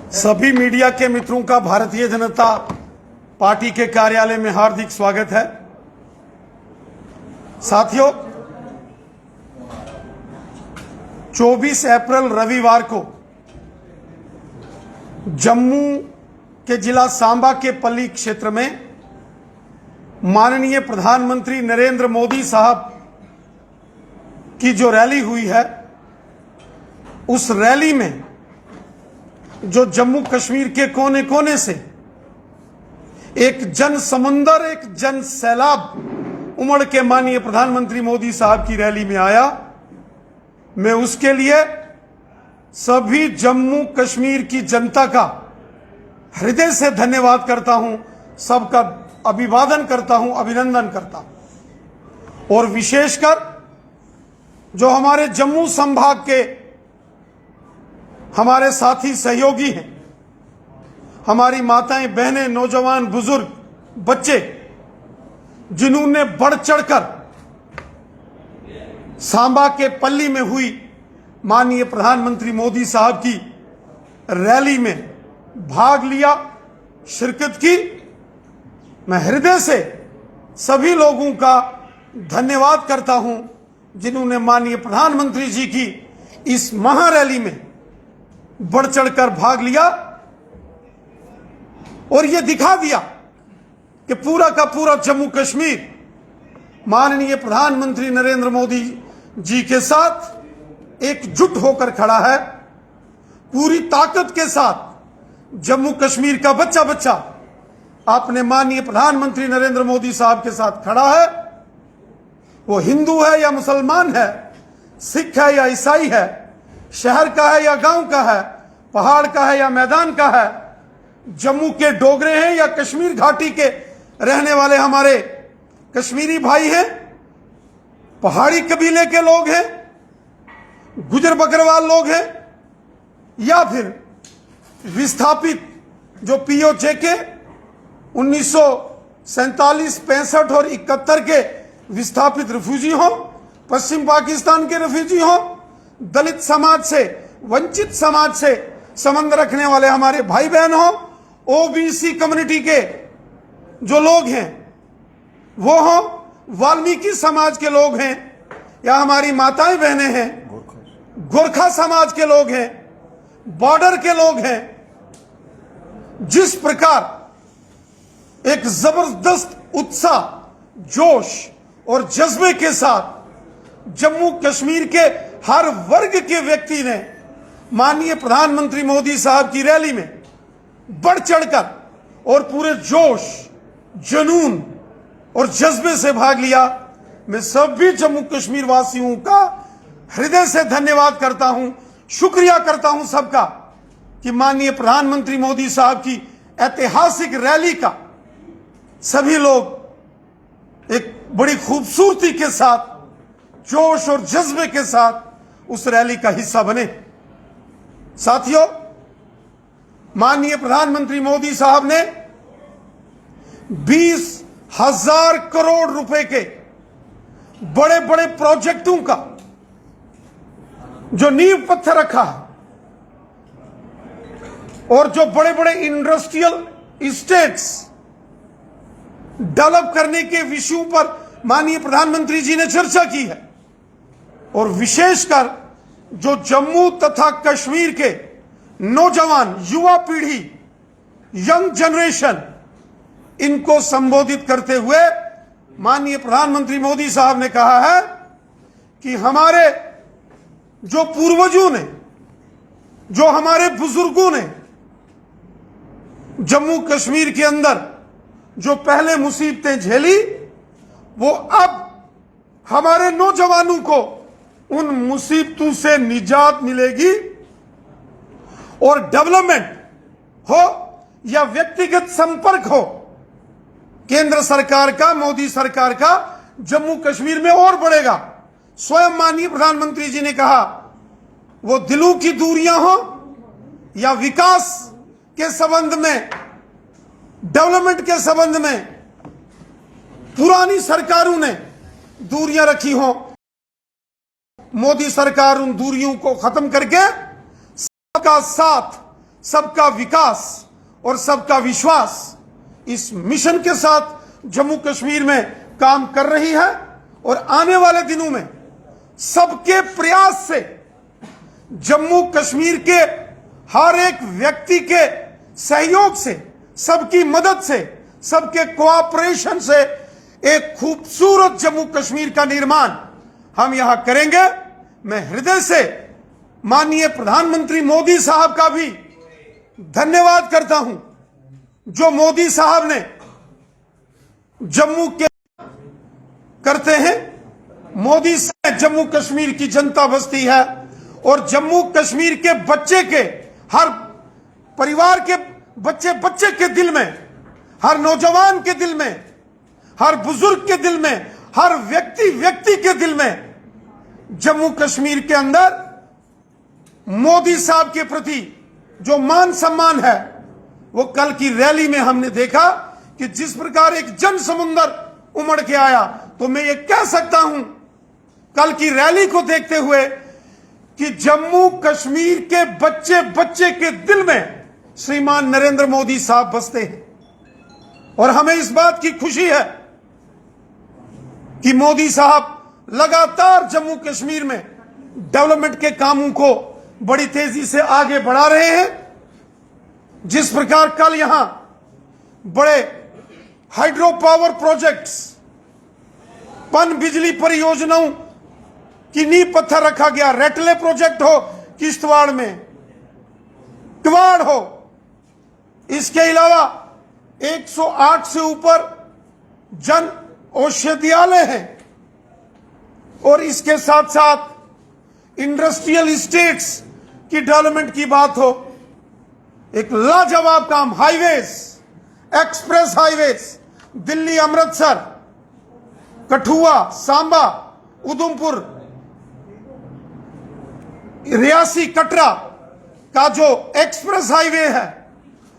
सभी मीडिया के मित्रों का भारतीय जनता पार्टी के कार्यालय में हार्दिक स्वागत है। साथियों, 24 अप्रैल रविवार को जम्मू के जिला सांबा के पल्ली क्षेत्र में माननीय प्रधानमंत्री नरेंद्र मोदी साहब की जो रैली हुई है, उस रैली में जो जम्मू कश्मीर के कोने कोने से एक जन समंदर, एक जन सैलाब उमड़ के माननीय प्रधानमंत्री मोदी साहब की रैली में आया, मैं उसके लिए सभी जम्मू कश्मीर की जनता का हृदय से धन्यवाद करता हूं, सबका अभिवादन करता हूं, अभिनंदन करता हूं। और विशेषकर जो हमारे जम्मू संभाग के हमारे साथी सहयोगी हैं, हमारी माताएं, बहनें, नौजवान, बुजुर्ग, बच्चे, जिन्होंने बढ़ चढ़कर सांबा के पल्ली में हुई माननीय प्रधानमंत्री मोदी साहब की रैली में भाग लिया, शिरकत की, मैं हृदय से सभी लोगों का धन्यवाद करता हूं, जिन्होंने माननीय प्रधानमंत्री जी की इस महारैली में बढ़ चढ़कर भाग लिया और यह दिखा दिया कि पूरा का पूरा जम्मू कश्मीर माननीय प्रधानमंत्री नरेंद्र मोदी जी के साथ एकजुट होकर खड़ा है। पूरी ताकत के साथ जम्मू कश्मीर का बच्चा बच्चा अपने माननीय प्रधानमंत्री नरेंद्र मोदी साहब के साथ खड़ा है। वो हिंदू है या मुसलमान है, सिख है या ईसाई है, शहर का है या गांव का है, पहाड़ का है या मैदान का है, जम्मू के डोगरे हैं या कश्मीर घाटी के रहने वाले हमारे कश्मीरी भाई हैं, पहाड़ी कबीले के लोग हैं, गुजर बकरवाल लोग हैं, या फिर विस्थापित जो पीओजे के 1947, 65 और 71 के विस्थापित रिफ्यूजी हों, पश्चिम पाकिस्तान के रिफ्यूजी हों, दलित समाज से, वंचित समाज से संबंध रखने वाले हमारे भाई बहन हों, ओबीसी कम्युनिटी के जो लोग हैं वो हों, वाल्मीकि समाज के लोग हैं, या हमारी माताएं बहनें हैं, गोरखा समाज के लोग हैं, बॉर्डर के लोग हैं, जिस प्रकार एक जबरदस्त उत्साह, जोश और जज्बे के साथ जम्मू कश्मीर के हर वर्ग के व्यक्ति ने माननीय प्रधानमंत्री मोदी साहब की रैली में बढ़ चढ़कर और पूरे जोश, जुनून और जज्बे से भाग लिया, मैं सभी जम्मू कश्मीर वासियों का हृदय से धन्यवाद करता हूं, शुक्रिया करता हूं सबका कि माननीय प्रधानमंत्री मोदी साहब की ऐतिहासिक रैली का सभी लोग एक बड़ी खूबसूरती के साथ, जोश और जज्बे के साथ उस रैली का हिस्सा बने। साथियों, माननीय प्रधानमंत्री मोदी साहब ने 20,000 करोड़ रुपए के बड़े बड़े प्रोजेक्टों का जो नींव पत्थर रखा है और जो बड़े बड़े इंडस्ट्रियल इस्टेट्स डेवलप करने के विषयों पर माननीय प्रधानमंत्री जी ने चर्चा की है, और विशेषकर जो जम्मू तथा कश्मीर के नौजवान, युवा पीढ़ी, यंग जनरेशन, इनको संबोधित करते हुए माननीय प्रधानमंत्री मोदी साहब ने कहा है कि हमारे जो पूर्वजों ने, जो हमारे बुजुर्गों ने जम्मू कश्मीर के अंदर जो पहले मुसीबतें झेली, वो अब हमारे नौजवानों को उन मुसीबतों से निजात मिलेगी, और डेवलपमेंट हो या व्यक्तिगत संपर्क हो केंद्र सरकार का, मोदी सरकार का, जम्मू कश्मीर में और बढ़ेगा। स्वयं माननीय प्रधानमंत्री जी ने कहा, वो दिलों की दूरियां हो या विकास के संबंध में, डेवलपमेंट के संबंध में पुरानी सरकारों ने दूरियां रखी हो, मोदी सरकार उन दूरियों को खत्म करके सबका साथ, सबका विकास और सबका विश्वास इस मिशन के साथ जम्मू कश्मीर में काम कर रही है और आने वाले दिनों में सबके प्रयास से जम्मू कश्मीर के हर एक व्यक्ति के सहयोग से, सबकी मदद से, सबके कोऑपरेशन से एक खूबसूरत जम्मू कश्मीर का निर्माण हम यहां करेंगे। मैं हृदय से माननीय प्रधानमंत्री मोदी साहब का भी धन्यवाद करता हूं, जो मोदी साहब ने जम्मू के करते हैं। मोदी से जम्मू कश्मीर की जनता बसती है और जम्मू कश्मीर के बच्चे के, हर परिवार के बच्चे बच्चे के दिल में, हर नौजवान के दिल में, हर बुजुर्ग के दिल में, हर व्यक्ति व्यक्ति के दिल में जम्मू कश्मीर के अंदर मोदी साहब के प्रति जो मान सम्मान है, वो कल की रैली में हमने देखा कि जिस प्रकार एक जन समुंदर उमड़ के आया। तो मैं ये कह सकता हूं कल की रैली को देखते हुए कि जम्मू कश्मीर के बच्चे बच्चे के दिल में श्रीमान नरेंद्र मोदी साहब बसते हैं और हमें इस बात की खुशी है कि मोदी साहब लगातार जम्मू कश्मीर में डेवलपमेंट के कामों को बड़ी तेजी से आगे बढ़ा रहे हैं। जिस प्रकार कल यहां बड़े हाइड्रो पावर प्रोजेक्ट्स, पन बिजली परियोजनाओं की नींव पत्थर रखा गया, रेटले प्रोजेक्ट हो किश्तवाड़ में, किवाड़ हो, इसके अलावा 108 से ऊपर जन औषधियालय हैं और इसके साथ साथ इंडस्ट्रियल इस्टेट्स की डेवलपमेंट की बात हो, एक लाजवाब काम, highways, express highways, Delhi Amritsar, Kathua, Samba, Udhampur, Reasi, Katra का जो एक्सप्रेस हाईवे है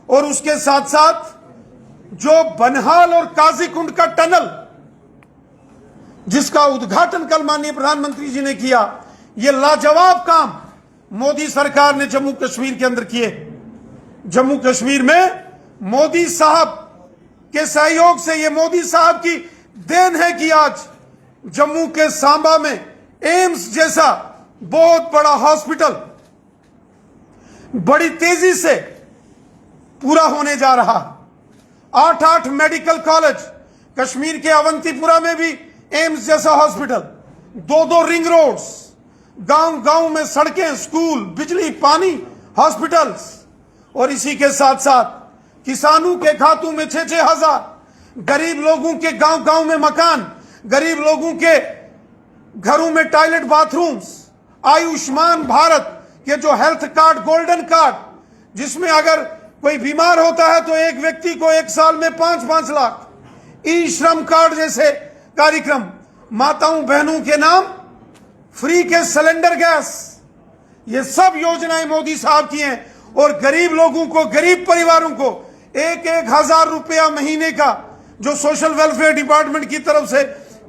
और उसके साथ साथ जो बनहाल और काजीकुंड का टनल जिसका उद्घाटन कल माननीय प्रधानमंत्री जी ने किया, यह लाजवाब काम मोदी सरकार ने जम्मू कश्मीर के अंदर किए। जम्मू कश्मीर में मोदी साहब के सहयोग से, ये मोदी साहब की देन है कि आज जम्मू के सांबा में एम्स जैसा बहुत बड़ा हॉस्पिटल बड़ी तेजी से पूरा होने जा रहा है। 8-8 मेडिकल कॉलेज, कश्मीर के अवंतीपुरा में भी एम्स जैसा हॉस्पिटल, 2-2 रिंग रोड्स, गांव गांव में सड़कें, स्कूल, बिजली, पानी, हॉस्पिटल्स और इसी के साथ साथ किसानों के खातों में 6-6 हजार, गरीब लोगों के गांव गांव में मकान, गरीब लोगों के घरों में टॉयलेट, बाथरूम्स, आयुष्मान भारत के जो हेल्थ कार्ड, गोल्डन कार्ड, जिसमें अगर कोई बीमार होता है तो एक व्यक्ति को 1 साल में 5-5 लाख, ई श्रम कार्ड जैसे कार्यक्रम, माताओं बहनों के नाम फ्री के सिलेंडर गैस, ये सब योजनाएं मोदी साहब की हैं और गरीब लोगों को, गरीब परिवारों को 1-1 हजार रुपया महीने का जो सोशल वेलफेयर डिपार्टमेंट की तरफ से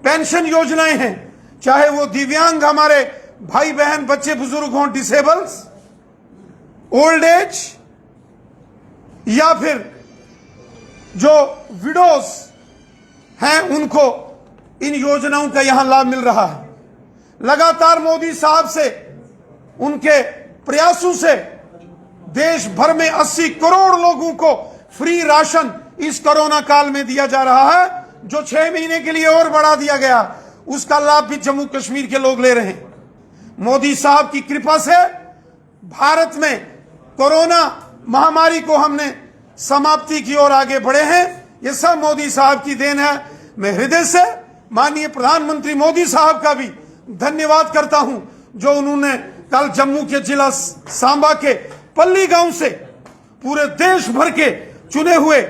पेंशन योजनाएं हैं, चाहे वो दिव्यांग हमारे भाई बहन, बच्चे बुजुर्ग हों, डिसेबल्स, ओल्ड एज, या फिर जो विडोज हैं, उनको इन योजनाओं का यहां लाभ मिल रहा है। लगातार मोदी साहब से, उनके प्रयासों से देश भर में 80 करोड़ लोगों को फ्री राशन इस कोरोना काल में दिया जा रहा है, जो 6 महीने के लिए और बढ़ा दिया गया। उसका लाभ भी जम्मू कश्मीर के लोग ले रहे हैं। मोदी साहब की कृपा से भारत में कोरोना महामारी को हमने समाप्ति की ओर आगे बढ़े हैं। ये सब मोदी साहब की देन है। मैं हृदय से माननीय प्रधानमंत्री मोदी साहब का भी धन्यवाद करता हूं, जो उन्होंने कल जम्मू के जिला सांबा के पल्ली गांव से पूरे देश भर के चुने हुए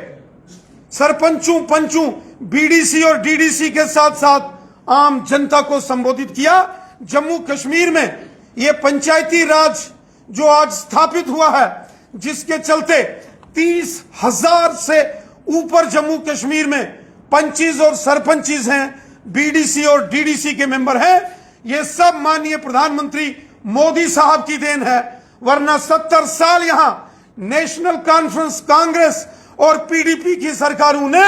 सरपंचों, पंचों, बीडीसी और डीडीसी के साथ साथ आम जनता को संबोधित किया। जम्मू कश्मीर में ये पंचायती राज जो आज स्थापित हुआ है, जिसके चलते 30,000 से ऊपर जम्मू कश्मीर में पंचीज और सरपंचीज हैं, बीडीसी और डीडीसी के मेंबर हैं, ये सब माननीय प्रधानमंत्री मोदी साहब की देन है। वरना 70 साल यहां नेशनल कॉन्फ्रेंस कांग्रेस और पीडीपी की सरकारों ने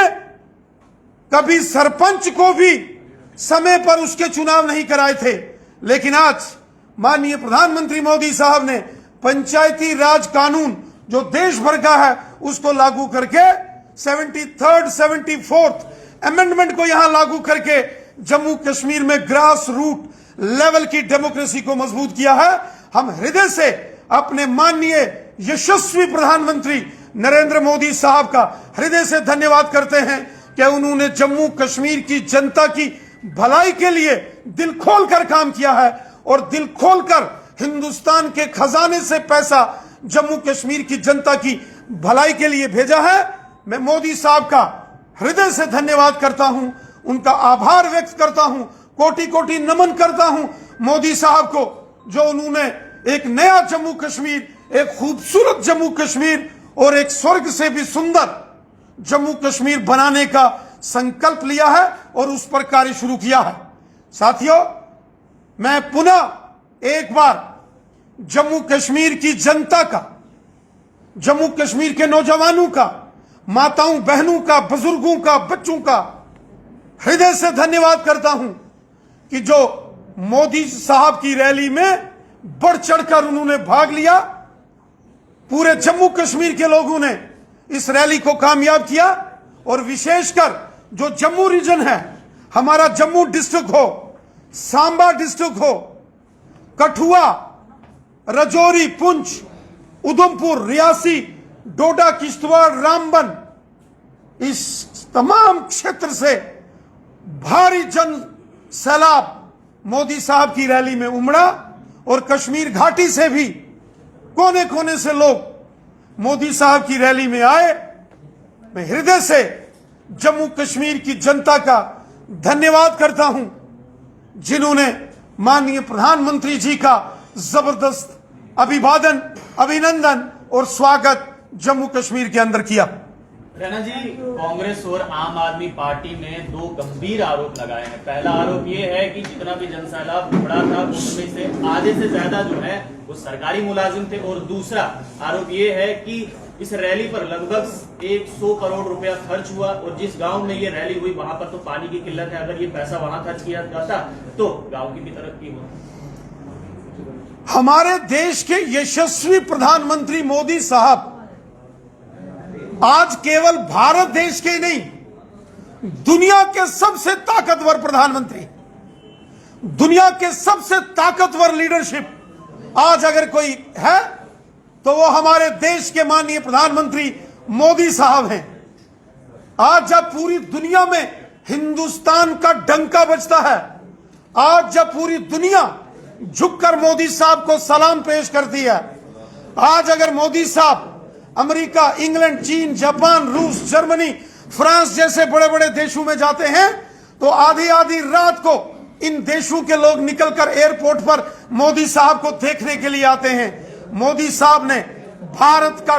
कभी सरपंच को भी समय पर उसके चुनाव नहीं कराए थे, लेकिन आज माननीय प्रधानमंत्री मोदी साहब ने पंचायती राज कानून जो देश भर का है उसको लागू करके 73rd 74th अमेंडमेंट को यहां लागू करके जम्मू कश्मीर में ग्रास रूट लेवल की डेमोक्रेसी को मजबूत किया है। हम हृदय से अपने माननीय यशस्वी प्रधानमंत्री नरेंद्र मोदी साहब का हृदय से धन्यवाद करते हैं कि उन्होंने जम्मू कश्मीर की जनता की भलाई के लिए दिल खोलकर काम किया है और दिल खोलकर हिंदुस्तान के खजाने से पैसा जम्मू कश्मीर की जनता की भलाई के लिए भेजा है। मैं मोदी साहब का हृदय से धन्यवाद करता हूं, उनका आभार व्यक्त करता हूं, कोटि कोटि नमन करता हूं मोदी साहब को, जो उन्होंने एक नया जम्मू कश्मीर, एक खूबसूरत जम्मू कश्मीर और एक स्वर्ग से भी सुंदर जम्मू कश्मीर बनाने का संकल्प लिया है और उस पर कार्य शुरू किया है। साथियों, मैं पुनः एक बार जम्मू कश्मीर की जनता का, जम्मू कश्मीर के नौजवानों का, माताओं बहनों का, बुजुर्गों का, बच्चों का हृदय से धन्यवाद करता हूं कि जो मोदी साहब की रैली में बढ़ चढ़कर उन्होंने भाग लिया। पूरे जम्मू कश्मीर के लोगों ने इस रैली को कामयाब किया और विशेषकर जो जम्मू रीजन है, हमारा जम्मू डिस्ट्रिक्ट हो, सांबा डिस्ट्रिक्ट हो, कठुआ, राजौरी, पुंछ, उधमपुर, रियासी, डोडा, किश्तवाड़, रामबन, इस तमाम क्षेत्र से भारी जन सैलाब मोदी साहब की रैली में उमड़ा और कश्मीर घाटी से भी कोने कोने से लोग मोदी साहब की रैली में आए। मैं हृदय से जम्मू कश्मीर की जनता का धन्यवाद करता हूं, जिन्होंने माननीय प्रधानमंत्री जी का जबरदस्त अभिवादन, अभिनंदन और स्वागत जम्मू कश्मीर के अंदर किया। रैना जी, कांग्रेस और आम आदमी पार्टी ने दो गंभीर आरोप लगाए हैं। पहला आरोप ये है कि जितना भी जनसैलाब उमड़ा था उसमें से आधे से ज्यादा जो है वो सरकारी मुलाजिम थे, और दूसरा आरोप ये है कि इस रैली पर लगभग 100 करोड़ रुपया खर्च हुआ, और जिस गांव में ये रैली हुई वहां पर तो पानी की किल्लत है, अगर ये पैसा वहां खर्च किया जाता तो गांव की भी तरक्की होती। हमारे देश के यशस्वी प्रधानमंत्री मोदी साहब आज केवल भारत देश के नहीं, दुनिया के सबसे ताकतवर प्रधानमंत्री, दुनिया के सबसे ताकतवर लीडरशिप आज अगर कोई है तो वो हमारे देश के माननीय प्रधानमंत्री मोदी साहब हैं। आज जब पूरी दुनिया में हिंदुस्तान का डंका बजता है, आज जब पूरी दुनिया झुककर मोदी साहब को सलाम पेश करती है, आज अगर मोदी साहब अमेरिका, इंग्लैंड, चीन, जापान, रूस, जर्मनी, फ्रांस जैसे बड़े बड़े देशों में जाते हैं तो आधी आधी रात को इन देशों के लोग निकलकर एयरपोर्ट पर मोदी साहब को देखने के लिए आते हैं। मोदी साहब ने भारत का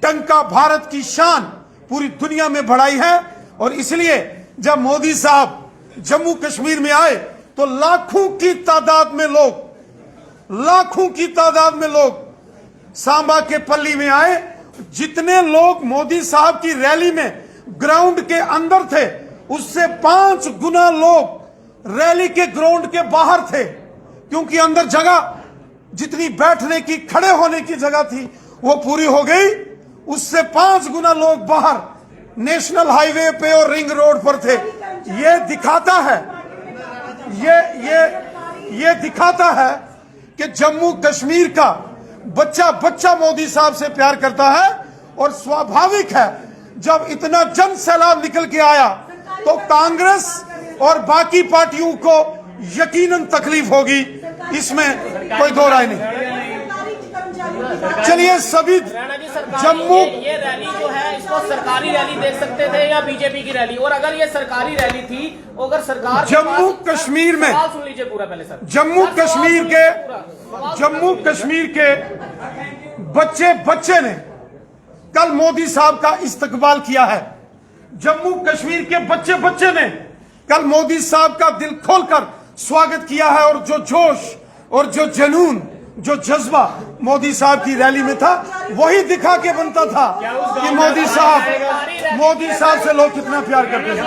डंका, भारत की शान पूरी दुनिया में बढ़ाई है, और इसलिए जब मोदी साहब जम्मू कश्मीर में आए तो लाखों की तादाद में लोग सांबा के पल्ली में आए। जितने लोग मोदी साहब की रैली में ग्राउंड के अंदर थे, उससे 5 गुना लोग रैली के ग्राउंड के बाहर थे, क्योंकि अंदर जगह जितनी बैठने की, खड़े होने की जगह थी वो पूरी हो गई। उससे 5 गुना लोग बाहर नेशनल हाईवे पे और रिंग रोड पर थे। ये दिखाता है ये दिखाता है कि जम्मू कश्मीर का बच्चा बच्चा मोदी साहब से प्यार करता है, और स्वाभाविक है जब इतना जन सैलाब निकल के आया तो कांग्रेस और बाकी पार्टियों को यकीनन तकलीफ होगी, इसमें कोई दो राय नहीं। चलिए सभी जम्मू, ये रैली जो है इसको सरकारी रैली देख सकते थे या बीजेपी की रैली, और अगर ये सरकारी रैली थी, अगर सरकार जम्मू कश्मीर में, सुन लीजिए पूरा पहले सर, जम्मू कश्मीर के बच्चे ने कल मोदी साहब का इस्तकबाल किया है। जम्मू कश्मीर के बच्चे ने कल मोदी साहब का दिल खोलकर स्वागत किया है, और जो जोश और जो जुनून जो जज्बा मोदी साहब की रैली में था वही दिखा के बनता था कि मोदी साहब से लोग कितना प्यार करते हैं।